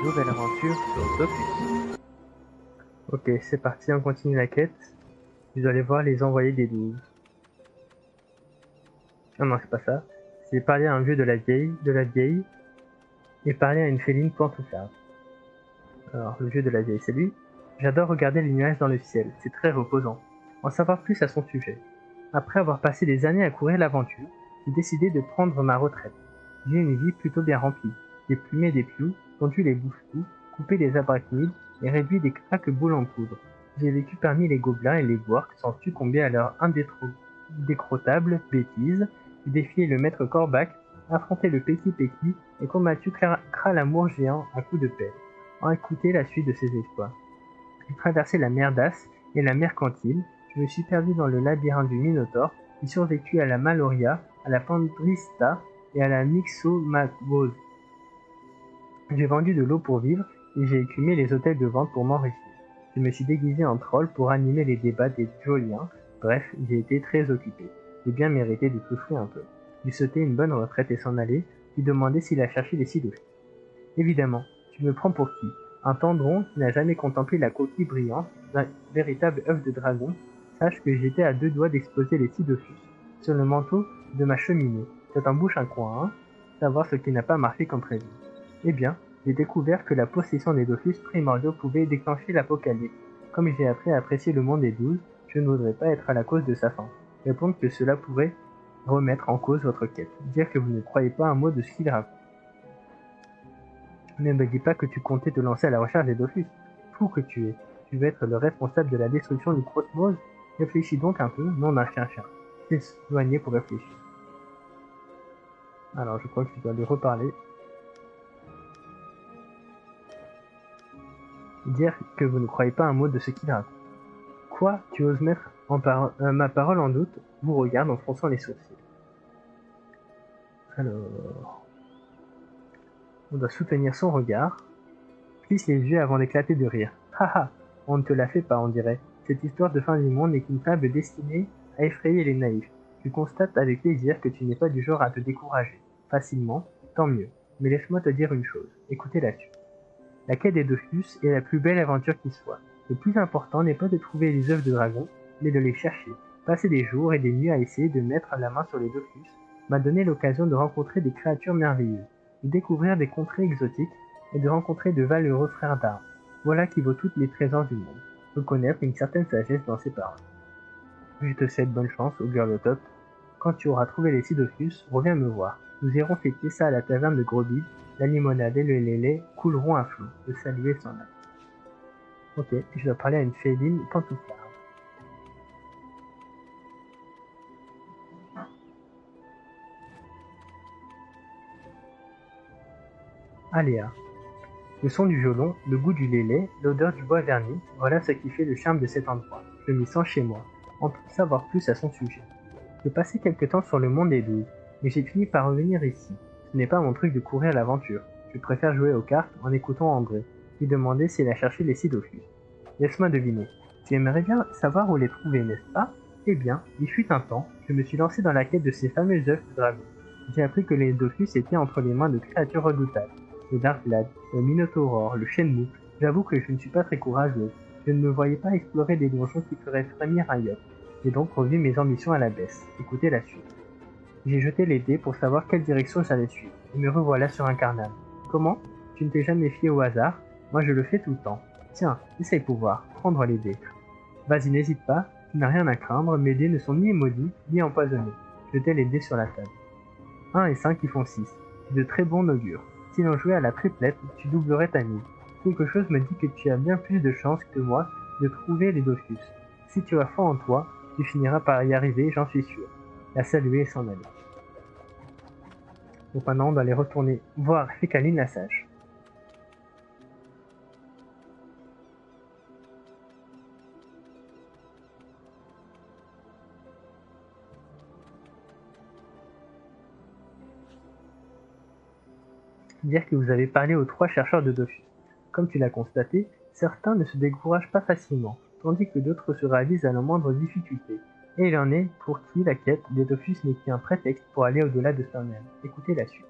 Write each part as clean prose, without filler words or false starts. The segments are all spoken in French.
nouvelle aventure sur Dofus. Ok, c'est parti, on continue la quête. Je dois aller voir les envoyés des 12. Ah non, c'est pas ça. C'est parler à un vieux de la vieille, et parler à une féline pantouflarde. Alors, le vieux de la vieille, c'est lui. J'adore regarder les nuages dans le ciel, c'est très reposant. En savoir plus à son sujet. Après avoir passé des années à courir l'aventure, j'ai décidé de prendre ma retraite. J'ai une vie plutôt bien remplie. J'ai plumé des pioux, tondu les bouches-trous, coupé des arachnides et réduit des craque-boules en poudre. J'ai vécu parmi les gobelins et les goirks sans succomber à leur indécrottable bêtise. J'ai défié le maître Corbac, affronté le Péki-Péki et combattu Kralamour géant à coups de pelle. En écouter la suite de ses exploits. J'ai traversé la mer d'As et la mercantile, je me suis perdu dans le labyrinthe du Minotaure, j'ai survécu à la Maloria, à la Pandrista et à la Mixomagose. J'ai vendu de l'eau pour vivre et j'ai écumé les hôtels de vente pour m'enrichir. Je me suis déguisé en troll pour animer les débats des Joliens. Bref, j'ai été très occupé. J'ai bien mérité de souffler un peu. Lui sauter une bonne retraite et s'en aller, lui demander s'il a cherché les Sidoches. Évidemment, tu me prends pour qui? Un tendron qui n'a jamais contemplé la coquille brillante d'un véritable œuf de dragon. Sache que j'étais à 2 doigts d'exploser les Sidophus sur le manteau de ma cheminée. Ça t'embouche un coin, hein? Savoir ce qui n'a pas marché comme prévu. Eh bien, j'ai découvert que la possession des Dofus primordiaux pouvait déclencher l'apocalypse. Comme j'ai appris à apprécier le monde des 12, je ne voudrais pas être à la cause de sa fin. Répondre que cela pourrait remettre en cause votre quête. Dire que vous ne croyez pas un mot de ce qu'il raconte. Ne me dis pas que tu comptais te lancer à la recherche des Dofus. Fou que tu es. Tu veux être le responsable de la destruction du cosmos? Réfléchis donc un peu, non d'un chien-chien. T'es soigné pour réfléchir. Alors je crois que je dois lui reparler. Dire que vous ne croyez pas un mot de ce qu'il raconte. Quoi? Tu oses mettre ma parole en doute? Vous regarde en fronçant les sourcils. Alors... On doit soutenir son regard. Plisse les yeux avant d'éclater de rire. Haha, on ne te la fait pas, on dirait. Cette histoire de fin du monde n'est qu'une fable destinée à effrayer les naïfs. Tu constates avec plaisir que tu n'es pas du genre à te décourager. Facilement, tant mieux. Mais laisse-moi te dire une chose. Écoutez la suite. La quête des Dofus est la plus belle aventure qui soit. Le plus important n'est pas de trouver les œufs de dragon, mais de les chercher. Passer des jours et des nuits à essayer de mettre la main sur les Dofus m'a donné l'occasion de rencontrer des créatures merveilleuses, de découvrir des contrées exotiques et de rencontrer de valeureux frères d'armes. Voilà qui vaut toutes les trésors du monde. Reconnaître une certaine sagesse dans ses paroles. Je te souhaite bonne chance au girl top. Quand tu auras trouvé les Sidofus, reviens me voir. Nous irons fêter ça à la taverne de Grobide. La limonade et le lait couleront à flot. Le saluer son âme. Ok, je dois parler à une féline pantouflarde. Aléa. Le son du violon, le goût du lait, l'odeur du bois verni, voilà ce qui fait le charme de cet endroit. Je m'y sens chez moi, en savoir plus à son sujet. J'ai passé quelque temps sur le monde des 12, mais j'ai fini par revenir ici. Ce n'est pas mon truc de courir à l'aventure. Je préfère jouer aux cartes en écoutant André, lui demander s'il a cherché les Sidofus. Laisse-moi deviner. Tu aimerais bien savoir où les trouver, n'est-ce pas? Eh bien, il fut un temps, je me suis lancé dans la quête de ces fameux œufs de dragon. J'ai appris que les Dofus étaient entre les mains de créatures redoutables. Le Darkblade, le Minotauror, le Shenmue. J'avoue que je ne suis pas très courageuse. Je ne me voyais pas explorer des donjons qui feraient frémir un yacht. J'ai donc revu mes ambitions à la baisse. Écoutez la suite. J'ai jeté les dés pour savoir quelle direction j'allais suivre, et me revoilà sur un carnal. Comment? Tu ne t'es jamais fié au hasard? Moi je le fais tout le temps. Tiens, essaye pour voir, prendre les dés. Vas-y, n'hésite pas, tu n'as rien à craindre, mes dés ne sont ni maudits, ni empoisonnés. Jetai les dés sur la table. 1 et 5 qui font 6. C'est de très bon augure. Si l'on jouait à la triplette, tu doublerais ta mise. Quelque chose me dit que tu as bien plus de chances que moi de trouver les Dofus. Si tu as foi en toi, tu finiras par y arriver, j'en suis sûr. La saluer et s'en aller. Donc maintenant, on doit aller retourner voir Fécaline la sage. Dire que vous avez parlé aux 3 chercheurs de Dofus. Comme tu l'as constaté, certains ne se découragent pas facilement, tandis que d'autres se réalisent à la moindre difficulté. Et il en est pour qui la quête des Dofus n'est qu'un prétexte pour aller au-delà de soi-même. Écoutez la suite.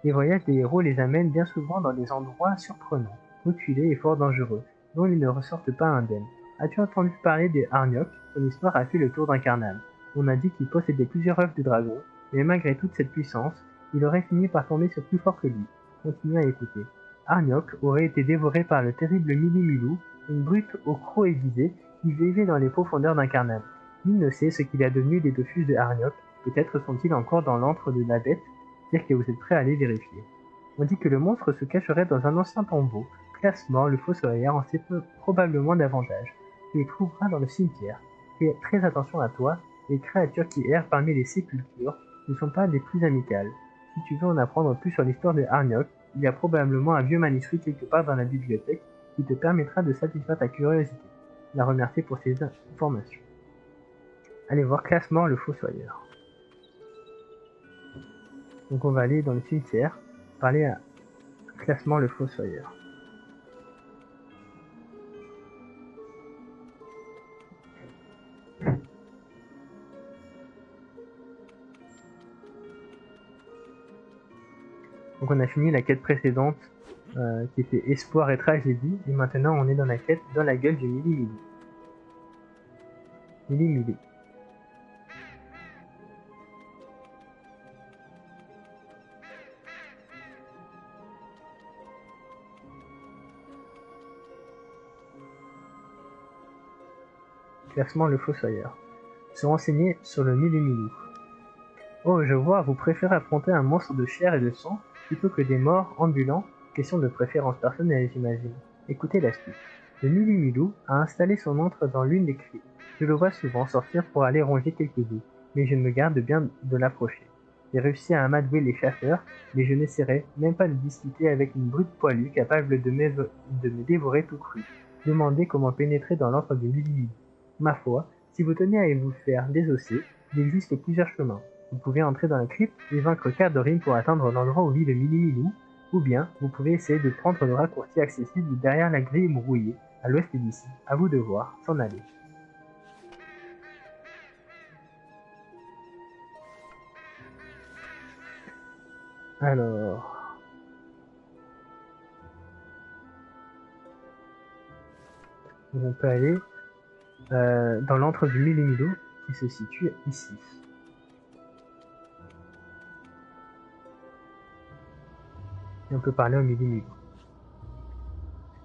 Les voyages des héros les amènent bien souvent dans des endroits surprenants, reculés et fort dangereux, dont ils ne ressortent pas indemnes. As-tu entendu parler des Arnioch? Son histoire a fait le tour d'Incarnam. On a dit qu'il possédait plusieurs œufs de dragon, mais malgré toute cette puissance, il aurait fini par tomber sur plus fort que lui. Continue à écouter. Arnioch aurait été dévoré par le terrible Mili-Milou, une brute au croc aiguisé qui vivait dans les profondeurs d'Incarnam. Nul ne sait ce qu'il est devenu des Dofus de Arnioch, peut-être sont-ils encore dans l'antre de la bête, dire que vous êtes prêts à aller vérifier. On dit que le monstre se cacherait dans un ancien tombeau. Classe-mort, le fossoyeur en sait probablement davantage. Tu le trouveras dans le cimetière. Fais très attention à toi, les créatures qui errent parmi les sépultures ne sont pas les plus amicales. Si tu veux en apprendre plus sur l'histoire de Arnioch, il y a probablement un vieux manuscrit quelque part dans la bibliothèque qui te permettra de satisfaire ta curiosité. La remercier pour ces informations. Allez voir Classe-mort, le fossoyeur. Donc on va aller dans le cimetière, parler à Classe-mort, le fossoyeur. Donc on a fini la quête précédente qui était Espoir et Tragédie, et maintenant on est dans la quête dans la gueule du Mili-Milou. Mili-Milou. Classement le fossoyeur. Se renseigner sur le Mili-Milou. Oh, je vois, vous préférez affronter un monstre de chair et de sang plutôt que des morts ambulants. Question de préférence personnelle, j'imagine. Écoutez l'astuce. Le Mili-Milou a installé son antre dans l'une des cryptes. Je le vois souvent sortir pour aller ronger quelques os, mais je me garde bien de l'approcher. J'ai réussi à amadouer les chasseurs, mais je n'essaierai même pas de discuter avec une brute poilue capable de me dévorer tout cru. Demandez comment pénétrer dans l'antre du Mili-Milou. Ma foi, si vous tenez à vous faire désosser, il existe plusieurs chemins. Vous pouvez entrer dans la crypte et vaincre Cardorim pour atteindre l'endroit où vit le Mili-Milou, ou bien vous pouvez essayer de prendre le raccourci accessible derrière la grille brouillée, à l'ouest d'ici. À vous de voir, s'en aller. Alors... on peut aller dans l'antre du Mili-Milou qui se situe ici. Et on peut parler au Mili-Milou.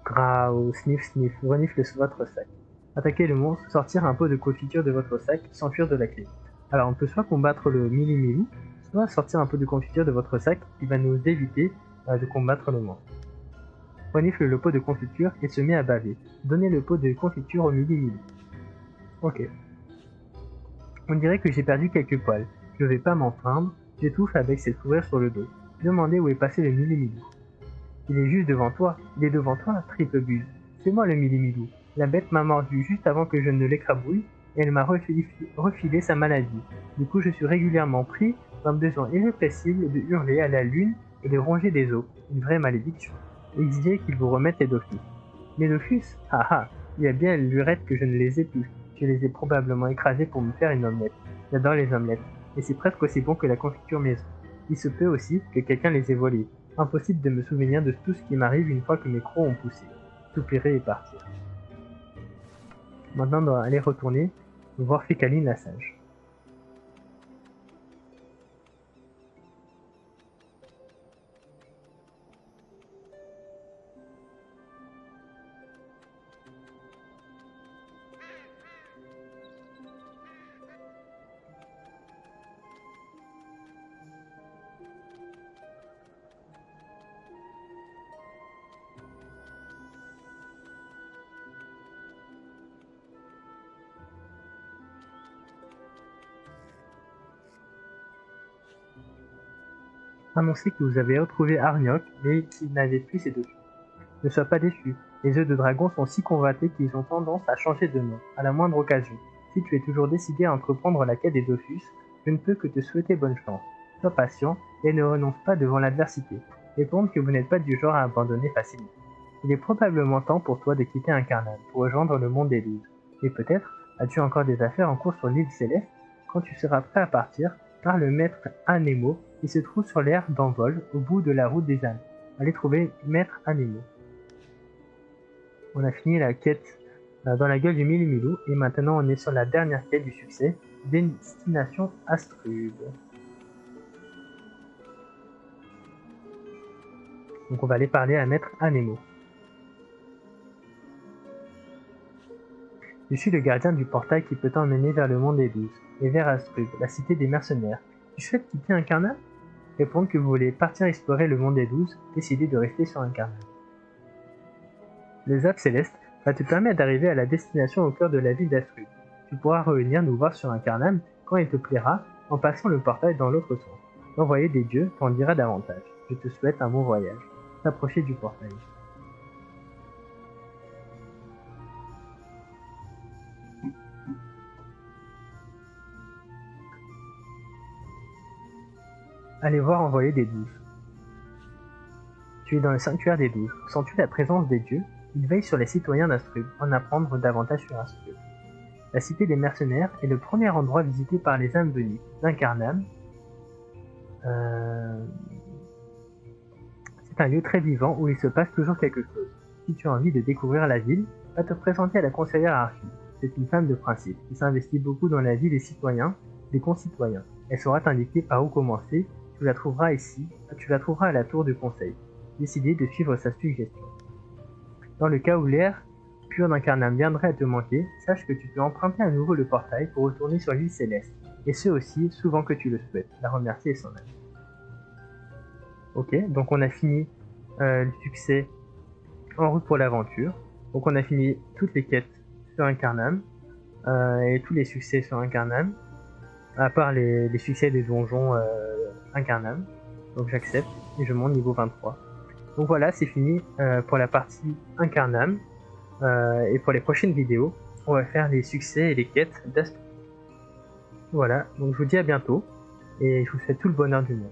Grau, sniff, sniff, renifle votre sac. Attaquer le monstre, sortir un pot de confiture de votre sac, s'enfuir de la clé. Alors on peut soit combattre le Mili-Milou, soit sortir un pot de confiture de votre sac qui va nous éviter de combattre le monstre. Renifle le pot de confiture et se met à baver. Donnez le pot de confiture au Mili-Milou. Ok. On dirait que j'ai perdu quelques poils. Je vais pas m'en plaindre, j'étouffe avec cette sourire sur le dos. Demandez où est passé le Mili-Milou. Il est juste devant toi. Il est devant toi, triple buse. C'est moi le Mili-Milou. La bête m'a mordu juste avant que je ne l'écrabouille et elle m'a refilé sa maladie. Du coup, je suis régulièrement pris d'un besoin irrépressible de hurler à la lune et de ronger des os. Une vraie malédiction. Exigez qu'il vous remette les Dofus. Mes Dofus? Haha, il y a bien lurette que je ne les ai plus. Je les ai probablement écrasés pour me faire une omelette. J'adore les omelettes, et c'est presque aussi bon que la confiture maison. Il se peut aussi que quelqu'un les ait volés. Impossible de me souvenir de tout ce qui m'arrive une fois que mes crocs ont poussé. Soupirer et partir. Maintenant, on doit aller retourner voir Fécaline la sage. Annoncez que vous avez retrouvé Arnioch et qu'il n'avait plus ses Dofus. Ne sois pas déçu, les œufs de dragon sont si convoités qu'ils ont tendance à changer de nom, à la moindre occasion. Si tu es toujours décidé à entreprendre la quête des Dofus, je ne peux que te souhaiter bonne chance. Sois patient et ne renonce pas devant l'adversité, et pense que vous n'êtes pas du genre à abandonner facilement. Il est probablement temps pour toi de quitter Incarnam pour rejoindre le monde des Luz. Et peut-être as-tu encore des affaires en cours sur l'île Céleste? Quand tu seras prêt à partir, par le maître Anemo Il se trouve sur l'aire d'Envol, au bout de la route des ânes. Allez trouver Maître Anémo. On a fini la quête dans la gueule du Milou, et maintenant on est sur la dernière quête du succès, Destination Astrub. Donc on va aller parler à Maître Anémo. Je suis le gardien du portail qui peut t'emmener vers le monde des 12, et vers Astrub, la cité des mercenaires. Tu souhaites quitter Incarnat? Répondre que vous voulez partir explorer le monde des 12, décidez de rester sur Incarnat. Le Zap Céleste va te permettre d'arriver à la destination au cœur de la ville d'Astrub. Tu pourras revenir nous voir sur Incarnam quand il te plaira, en passant le portail dans l'autre sens. L'envoyé des dieux t'en dira davantage. Je te souhaite un bon voyage. T'approcher du portail. Allez voir Envoyé des 12. Tu es dans le sanctuaire des 12. Sens-tu la présence des dieux? Ils veillent sur les citoyens d'Astrub, en apprendre davantage sur Astrub. La cité des mercenaires est le premier endroit visité par les âmes venues d'Incarnam. C'est un lieu très vivant où il se passe toujours quelque chose. Si tu as envie de découvrir la ville, va te présenter à la conseillère Archie. C'est une femme de principe qui s'investit beaucoup dans la vie des citoyens, des concitoyens. Elle saura t'indiquer par où commencer. Tu la trouveras ici, tu la trouveras à la tour du conseil. Décidez de suivre sa suggestion. Dans le cas où l'air pur d'Incarnam viendrait à te manquer, sache que tu peux emprunter à nouveau le portail pour retourner sur l'île céleste, et ce aussi souvent que tu le souhaites. La remercier et s'en aller. Ok, donc on a fini le succès en route pour l'aventure. Donc on a fini toutes les quêtes sur Incarnam, et tous les succès sur Incarnam, à part les succès des donjons Incarnam. Donc j'accepte et je monte niveau 23. Donc voilà, c'est fini pour la partie Incarnam. Et pour les prochaines vidéos, on va faire les succès et les quêtes d'Astrub. Voilà, donc je vous dis à bientôt et je vous souhaite tout le bonheur du monde.